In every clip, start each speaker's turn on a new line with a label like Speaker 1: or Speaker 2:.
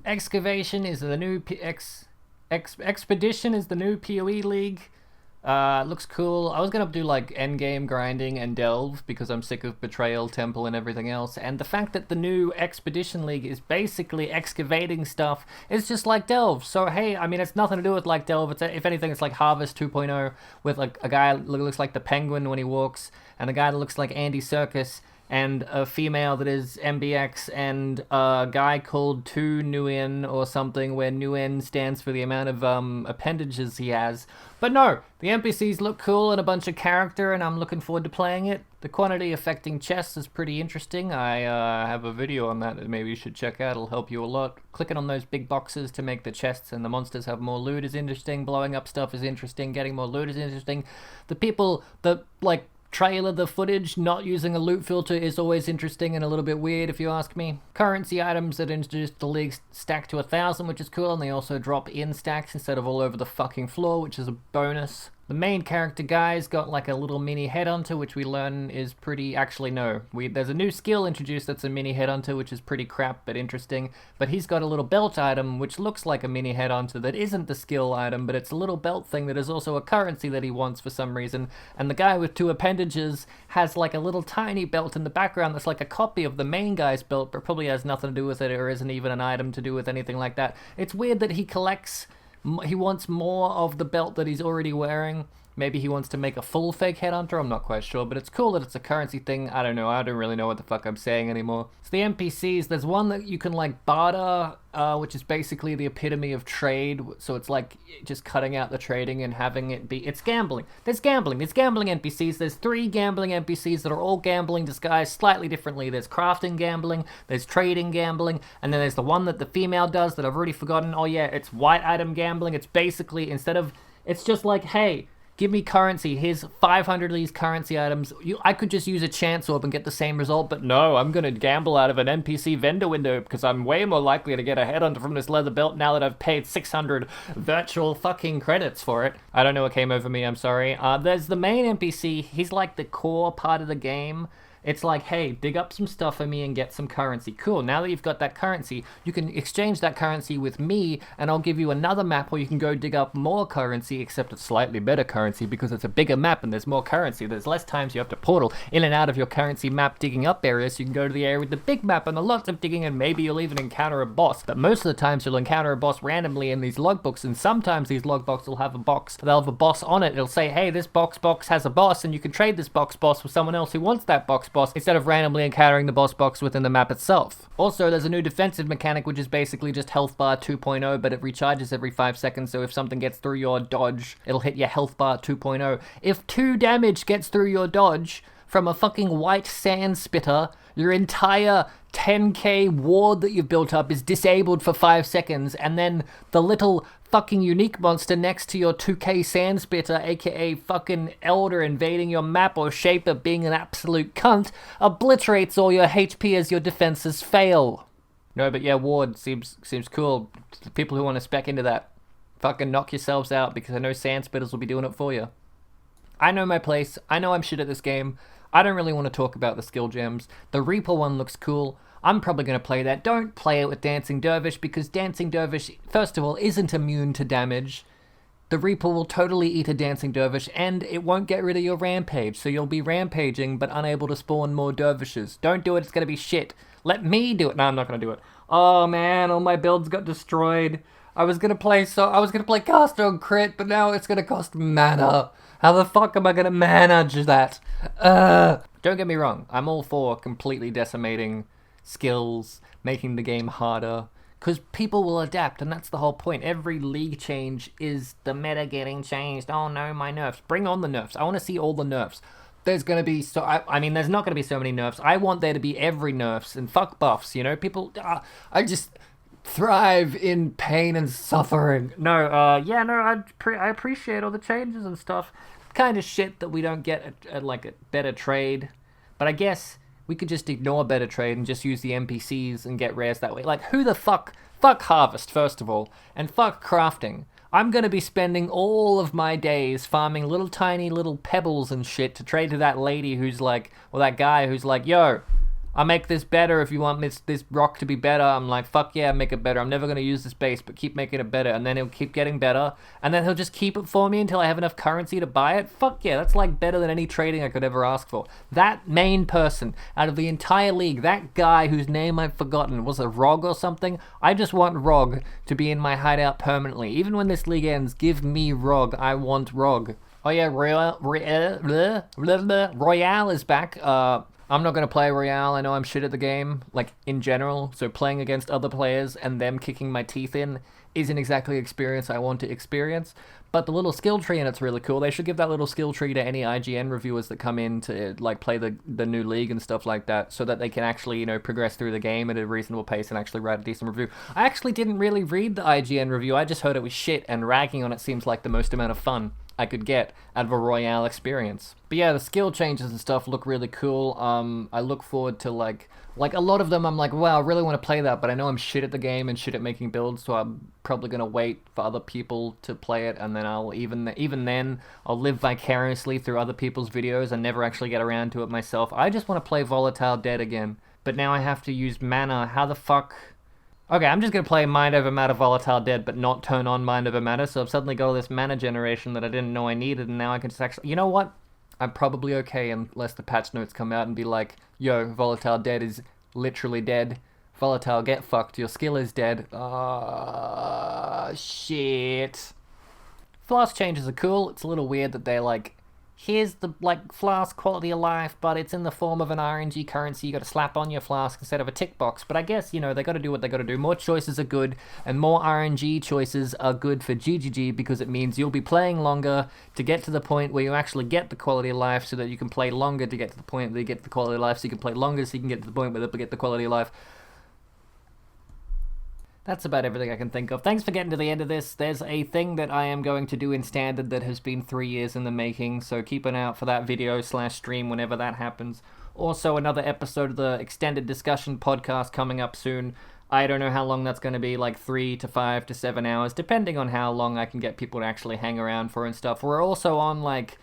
Speaker 1: Excavation is the new Expedition is the new PoE league. Looks cool. I was gonna do like endgame grinding and delve because I'm sick of Betrayal, Temple, and everything else. And the fact that the new Expedition League is basically excavating stuff is just like Delve. So hey, I mean, it's nothing to do with like Delve. It's if anything, it's like Harvest 2.0 with like a guy that looks like the Penguin when he walks, and a guy that looks like Andy Serkis, and a female that is MBX, and a guy called Tu Nguyen or something, where Nguyen stands for the amount of appendages he has. But no, the NPCs look cool and a bunch of character, and I'm looking forward to playing it. The quantity affecting chests is pretty interesting. I have a video on that maybe you should check out. It'll help you a lot. Clicking on those big boxes to make the chests and the monsters have more loot is interesting. Blowing up stuff is interesting. Getting more loot is interesting. The people that, like, trailer the footage not using a loot filter is always interesting and a little bit weird if you ask me. Currency items that introduce the league stack to 1,000, which is cool, and they also drop in stacks instead of all over the fucking floor, which is a bonus. The main character guy's got like a little mini headhunter, which we learn is pretty... Actually, no. There's a new skill introduced that's a mini headhunter, which is pretty crap but interesting. But he's got a little belt item, which looks like a mini headhunter that isn't the skill item, but it's a little belt thing that is also a currency that he wants for some reason. And the guy with 2 appendages has like a little tiny belt in the background that's like a copy of the main guy's belt, but probably has nothing to do with it or isn't even an item to do with anything like that. It's weird that he collects... He wants more of the belt that he's already wearing. Maybe he wants to make a full fake headhunter, I'm not quite sure, but it's cool that it's a currency thing. I don't know, I don't really know what the fuck I'm saying anymore. So the NPCs, there's one that you can like barter, which is basically the epitome of trade. So it's like just cutting out the trading and having it be, it's gambling. There's gambling NPCs. There's 3 gambling NPCs that are all gambling disguised slightly differently. There's crafting gambling, there's trading gambling, and then there's the one that the female does that I've already forgotten. Oh yeah, it's white item gambling. It's basically, instead of, it's just like, hey, give me currency. Here's 500 of these currency items. I could just use a chance orb and get the same result, but no, I'm gonna gamble out of an NPC vendor window because I'm way more likely to get a headhunter from this leather belt now that I've paid 600 virtual fucking credits for it. I don't know what came over me, I'm sorry. There's the main NPC. He's like the core part of the game. It's like, hey, dig up some stuff for me and get some currency. Cool, now that you've got that currency, you can exchange that currency with me, and I'll give you another map where you can go dig up more currency, except it's slightly better currency because it's a bigger map and there's more currency. There's less times you have to portal in and out of your currency map digging up areas, so you can go to the area with the big map and the lots of digging, and maybe you'll even encounter a boss. But most of the times you'll encounter a boss randomly in these logbooks, and sometimes these logbooks will have a box. They'll have a boss on it. It'll say, hey, this box has a boss, and you can trade this box with someone else who wants that box instead of randomly encountering the box within the map itself. Also, there's a new defensive mechanic, which is basically just health bar 2.0, but it recharges every 5 seconds, so if something gets through your dodge, it'll hit your health bar 2.0. If 2 damage gets through your dodge from a fucking white sand spitter, your entire 10k ward that you've built up is disabled for 5 seconds, and then the little fucking unique monster next to your 2k sand spitter, aka fucking elder invading your map or shaper being an absolute cunt, obliterates all your HP as your defenses fail. No, but yeah, ward seems cool. People who want to spec into that, fucking knock yourselves out, because I know sand spitters will be doing it for you. I know my place. I know I'm shit at this game. I don't really want to talk about the skill gems. The Reaper one looks cool. I'm probably going to play that. Don't play it with Dancing Dervish, because Dancing Dervish, first of all, isn't immune to damage. The Reaper will totally eat a Dancing Dervish, and it won't get rid of your rampage, so you'll be rampaging but unable to spawn more dervishes. Don't do it, it's going to be shit. Let me do it. No, I'm not going to do it. Oh man, all my builds got destroyed. I was going to play caster on crit, but now it's going to cost mana. How the fuck am I going to manage that? Don't get me wrong, I'm all for completely decimating skills, making the game harder, because people will adapt, and that's the whole point. Every league change is the meta getting changed. Oh no, my nerfs. Bring on the nerfs. I want to see all the nerfs. There's going to be there's not going to be so many nerfs. I want there to be every nerfs, and fuck buffs, you know? People, I just thrive in pain and suffering. I appreciate all the changes and stuff. Kind of shit that we don't get a better trade, but I guess we could just ignore better trade and just use the NPCs and get rares that way. Like, who the fuck harvest, first of all, and fuck crafting. I'm gonna be spending all of my days farming little tiny little pebbles and shit to trade to that lady who's like, or that guy who's like, yo, I make this better if you want this rock to be better. I'm like, fuck yeah, make it better. I'm never going to use this base, but keep making it better. And then he'll keep getting better. And then he'll just keep it for me until I have enough currency to buy it. Fuck yeah, that's like better than any trading I could ever ask for. That main person out of the entire league, that guy whose name I've forgotten, was it Rog or something? I just want Rog to be in my hideout permanently. Even when this league ends, give me Rog. I want Rog. Oh yeah, Royale is back. I'm not going to play Royale. I know I'm shit at the game, like, in general. So playing against other players and them kicking my teeth in isn't exactly an experience I want to experience. But the little skill tree in it's really cool. They should give that little skill tree to any IGN reviewers that come in to, like, play the new league and stuff like that, so that they can actually, you know, progress through the game at a reasonable pace and actually write a decent review. I actually didn't really read the IGN review. I just heard it was shit, and ragging on it seems like the most amount of fun I could get out of a Royale experience. But yeah, the skill changes and stuff look really cool. I look forward to like a lot of them I'm like, wow, I really want to play that, but I know I'm shit at the game and shit at making builds, so I'm probably going to wait for other people to play it, and then I'll even then I'll live vicariously through other people's videos and never actually get around to it myself. I just want to play Volatile Dead again, but now I have to use mana. How the fuck? Okay, I'm just going to play Mind Over Matter Volatile Dead, but not turn on Mind Over Matter, so I've suddenly got all this mana generation that I didn't know I needed, and now I can just actually... You know what? I'm probably okay unless the patch notes come out and be like, yo, Volatile Dead is literally dead. Volatile, get fucked. Your skill is dead. Shit. Flask changes are cool. It's a little weird that they're like, here's the, like, Flask quality of life, but it's in the form of an RNG currency you gotta slap on your Flask instead of a tick box. But I guess, you know, they gotta do what they gotta do. More choices are good, and more RNG choices are good for GGG, because it means you'll be playing longer to get to the point where you actually get the quality of life, so that you can play longer to get to the point where you get the quality of life, so you can play longer so you can get to the point where you get the quality of life. That's about everything I can think of. Thanks for getting to the end of this. There's a thing that I am going to do in Standard that has been 3 years in the making, so keep an eye out for that video/stream whenever that happens. Also, another episode of the Extended Discussion podcast coming up soon. I don't know how long that's going to be, like 3 to 5 to 7 hours, depending on how long I can get people to actually hang around for and stuff. We're also on, like,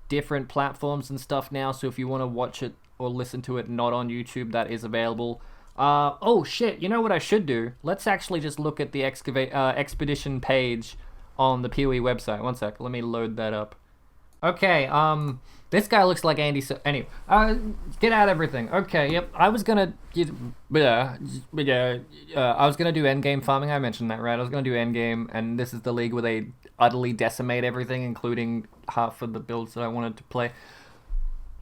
Speaker 1: different platforms and stuff now, so if you want to watch it or listen to it not on YouTube, that is available. Oh shit, you know what I should do? Let's actually just look at the expedition page on the PoE website. One sec, let me load that up. Okay, this guy looks like Andy, so anyway, get out everything. Okay, yep, I was gonna do endgame farming, I mentioned that, right? I was gonna do endgame, and this is the league where they utterly decimate everything, including half of the builds that I wanted to play.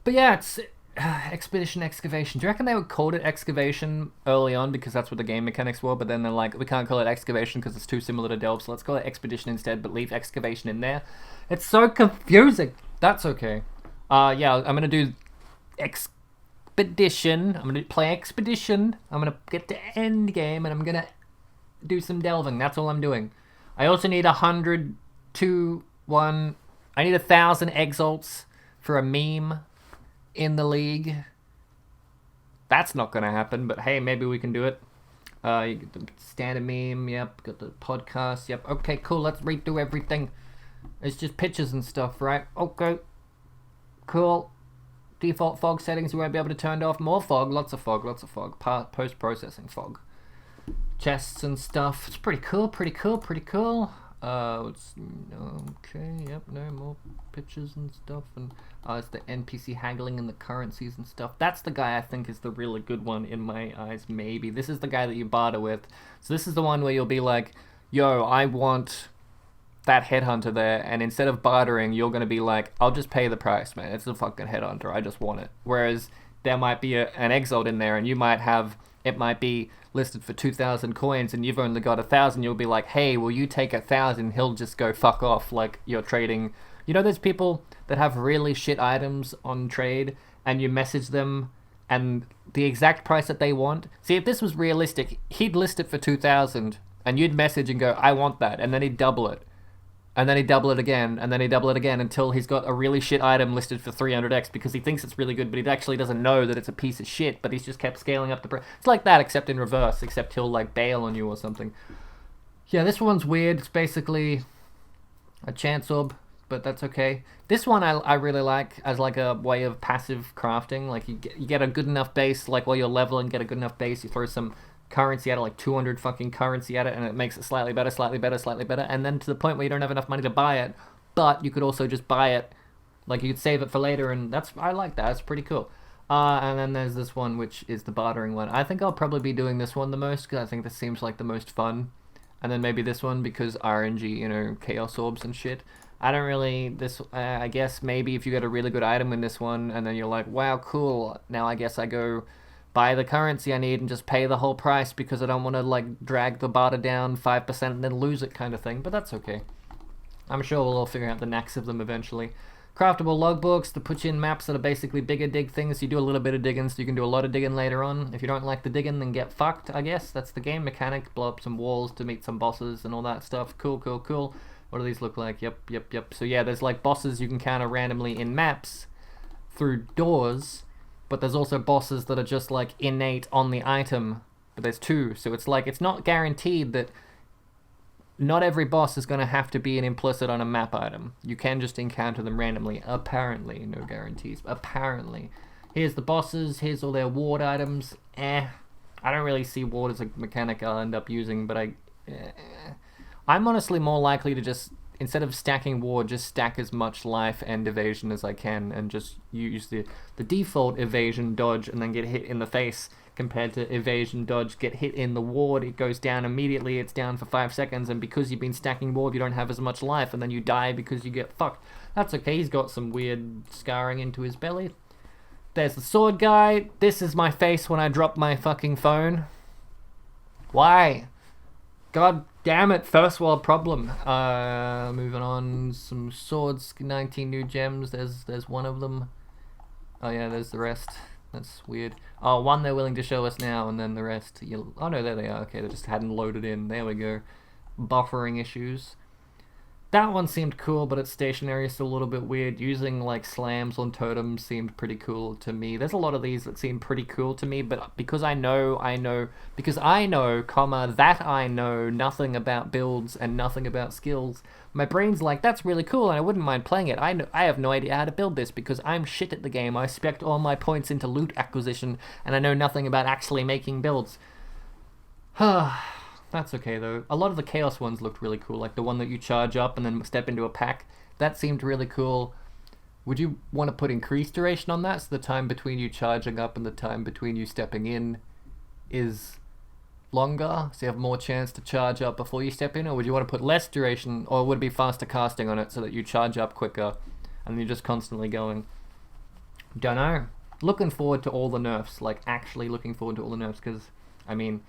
Speaker 1: But yeah, it's... Expedition Excavation. Do you reckon they would call it Excavation early on because that's what the game mechanics were, but then they're like, we can't call it Excavation because it's too similar to Delve, so let's call it Expedition instead, but leave Excavation in there? It's so confusing. That's okay. Yeah, I'm gonna do Expedition. I'm gonna play Expedition. I'm gonna get to Endgame, and I'm gonna do some delving. That's all I'm doing. I also need 100 to 1... I need 1,000 exalts for a meme in the league. That's not gonna happen, but hey, maybe we can do it. You get the standard meme, yep, got the podcast, yep, okay, cool, let's redo everything. It's just pictures and stuff, right? Okay, cool. Default fog settings, you won't be able to turn it off. More fog, lots of fog, post-processing fog. Chests and stuff, it's pretty cool, pretty cool. It's okay, yep, no more pictures and stuff, and it's the NPC haggling and the currencies and stuff. That's the guy I think is the really good one in my eyes, maybe. This is the guy that you barter with. So this is the one where you'll be like, yo, I want that headhunter there, and instead of bartering, you're going to be like, I'll just pay the price, man. It's a fucking headhunter, I just want it. Whereas there might be an exalt in there, and you might have, it might be listed for 2,000 coins, and you've only got 1,000. You'll be like, hey, will you take 1,000? He'll just go fuck off, like you're trading. You know those people that have really shit items on trade, and you message them, and the exact price that they want? See, if this was realistic, he'd list it for 2,000, and you'd message and go, I want that, and then he'd double it. And then he'd double it again, and then he'd double it again until he's got a really shit item listed for 300x because he thinks it's really good, but he actually doesn't know that it's a piece of shit, but he's just kept scaling up the price. It's like that, except in reverse, except he'll, like, bail on you or something. Yeah, this one's weird. It's basically a chance orb but that's okay. This one I really like as like a way of passive crafting. Like you get a good enough base, like while you're leveling, get a good enough base, you throw some currency at it, like 200 fucking currency at it, and it makes it slightly better, slightly better, slightly better, and then to the point where you don't have enough money to buy it, but you could also just buy it, like you could save it for later, and I like that, it's pretty cool. And then there's this one, which is the bartering one. I think I'll probably be doing this one the most, because I think this seems like the most fun. And then maybe this one, because RNG, you know, chaos orbs and shit. I don't really, I guess maybe if you get a really good item in this one, and then you're like, wow, cool, now I guess I go buy the currency I need and just pay the whole price because I don't want to, like, drag the barter down 5% and then lose it kind of thing, but that's okay. I'm sure we'll all figure out the knacks of them eventually. Craftable logbooks to put you in maps that are basically bigger dig things. You do a little bit of digging, so you can do a lot of digging later on. If you don't like the digging, then get fucked, I guess. That's the game mechanic. Blow up some walls to meet some bosses and all that stuff. Cool, cool, cool. What do these look like? Yep. So yeah, there's like bosses you can counter randomly in maps through doors, but there's also bosses that are just like innate on the item. But there's two, so it's like, it's not guaranteed that not every boss is going to have to be an implicit on a map item. You can just encounter them randomly. Apparently. No guarantees. Apparently. Here's the bosses. Here's all their ward items. I don't really see ward as a mechanic I'll end up using, but I'm honestly more likely to just, instead of stacking ward, just stack as much life and evasion as I can and just use the default evasion dodge and then get hit in the face, compared to evasion dodge, get hit in the ward, it goes down immediately, it's down for 5 seconds, and because you've been stacking ward, you don't have as much life, and then you die because you get fucked. That's okay, he's got some weird scarring into his belly. There's the sword guy. This is my face when I drop my fucking phone. Why? God damn it, first world problem. Moving on, some swords, 19 new gems, there's one of them. Oh yeah, there's the rest. That's weird. Oh, one they're willing to show us now, and then the rest, oh no, there they are. Okay, they just hadn't loaded in. There we go. Buffering issues. That one seemed cool, but its stationary is still a little bit weird. Using like slams on totems seemed pretty cool to me. There's a lot of these that seem pretty cool to me, but because I know, comma, that I know nothing about builds and nothing about skills, my brain's like, that's really cool and I wouldn't mind playing it. I have no idea how to build this because I'm shit at the game. I spec all my points into loot acquisition and I know nothing about actually making builds. That's okay though. A lot of the chaos ones looked really cool, like the one that you charge up and then step into a pack. That seemed really cool. Would you want to put increased duration on that, so the time between you charging up and the time between you stepping in is longer, so you have more chance to charge up before you step in? Or would you want to put less duration, or would it be faster casting on it so that you charge up quicker and you're just constantly going? Don't know. Looking forward to all the nerfs, like actually looking forward to all the nerfs, because, I mean,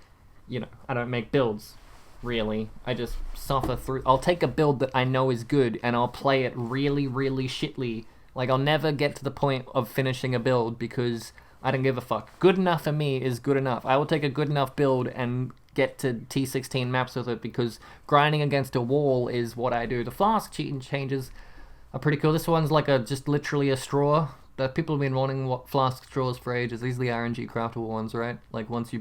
Speaker 1: you know, I don't make builds, really. I just suffer through. I'll take a build that I know is good, and I'll play it really, really shitly. Like, I'll never get to the point of finishing a build, because I don't give a fuck. Good enough for me is good enough. I will take a good enough build and get to T16 maps with it, because grinding against a wall is what I do. The Flask cheating changes are pretty cool. This one's like just literally a straw. That people have been wanting Flask straws for ages. These are the RNG craftable ones, right? Like, once you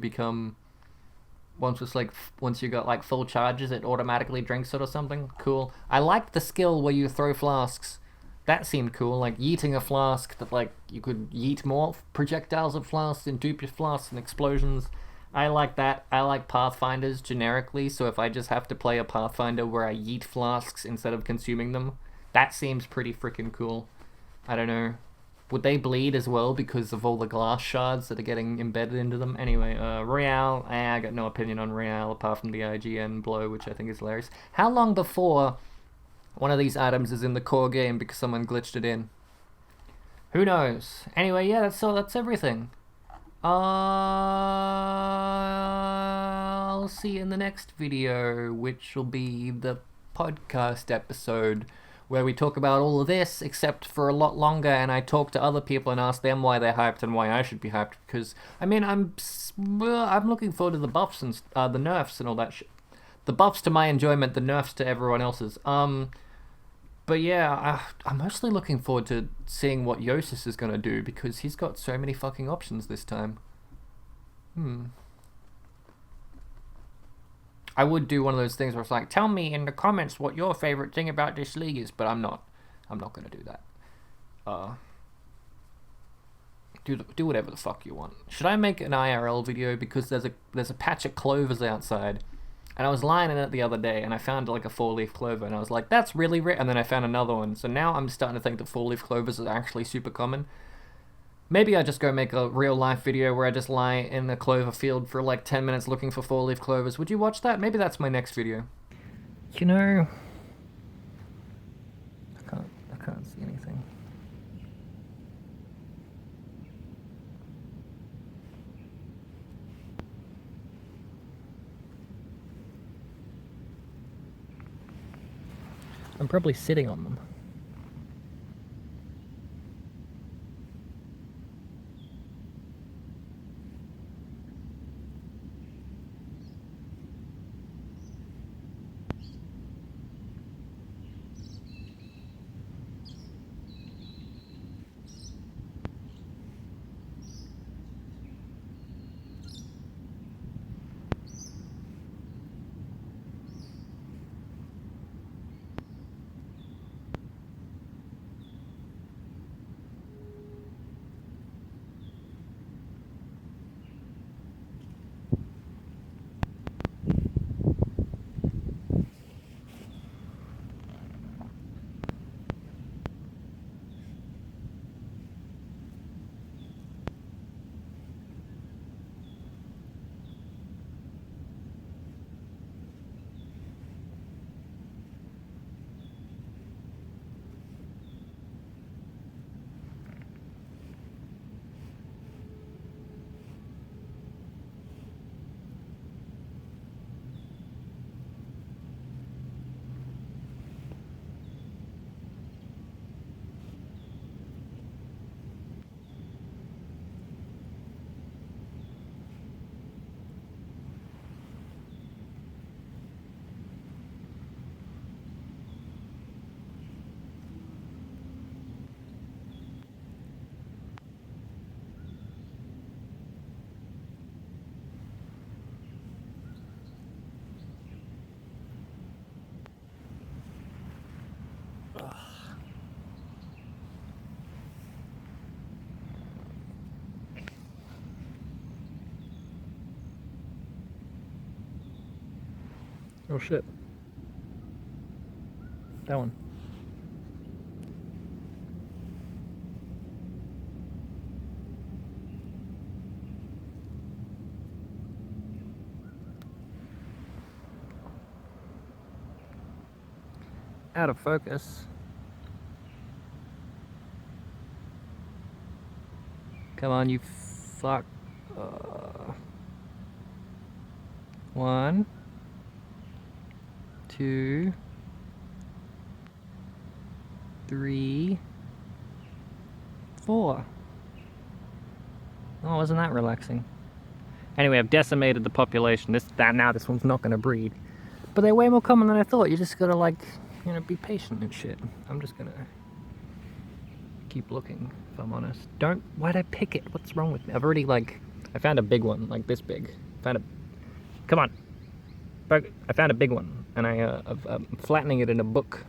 Speaker 1: got like full charges, it automatically drinks it or something. Cool. I liked the skill where you throw flasks. That seemed cool, like yeeting a flask that like you could yeet more projectiles of flasks and dupe your flasks and explosions. I like that. I like Pathfinders generically, so if I just have to play a Pathfinder where I yeet flasks instead of consuming them, that seems pretty freaking cool. I don't know. Would they bleed as well because of all the glass shards that are getting embedded into them? Anyway, Royale, I got no opinion on Royale apart from the IGN blow, which I think is hilarious. How long before one of these items is in the core game because someone glitched it in? Who knows? Anyway, yeah, that's everything. I'll see you in the next video, which will be the podcast episode, where we talk about all of this, except for a lot longer, and I talk to other people and ask them why they're hyped and why I should be hyped, because, I mean, I'm looking forward to the buffs and the nerfs and all that shit. The buffs to my enjoyment, the nerfs to everyone else's. But yeah, I'm mostly looking forward to seeing what Yosis is going to do, because he's got so many fucking options this time. I would do one of those things where it's like, tell me in the comments what your favorite thing about this league is, but I'm not. I'm not gonna do that. Do whatever the fuck you want. Should I make an IRL video because there's a patch of clovers outside, and I was lying in it the other day and I found like a 4-leaf clover and I was like, that's really rare, and then I found another one. So now I'm starting to think that 4-leaf clovers are actually super common. Maybe I just go make a real life video where I just lie in a clover field for like 10 minutes looking for 4-leaf clovers. Would you watch that? Maybe that's my next video. You know, I can't see anything. I'm probably sitting on them. Oh shit. That one. Out of focus. Come on, you fuck. 1, 2, 3, 4. Oh, wasn't that relaxing? Anyway, I've decimated the population. Now this one's not gonna breed. But they're way more common than I thought. You just gotta, like, you know, be patient and shit. I'm just gonna keep looking, if I'm honest. Why'd I pick it? What's wrong with me? I've already, like, I found a big one, like this big. Come on. I found a big one, and I'm flattening it in a book.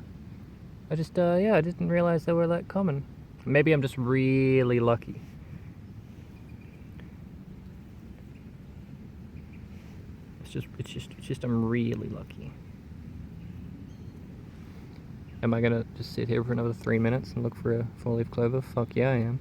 Speaker 1: I didn't realize they were that common. Maybe I'm just really lucky. It's just I'm really lucky. Am I gonna just sit here for another 3 minutes and look for a 4-leaf clover? Fuck yeah, I am.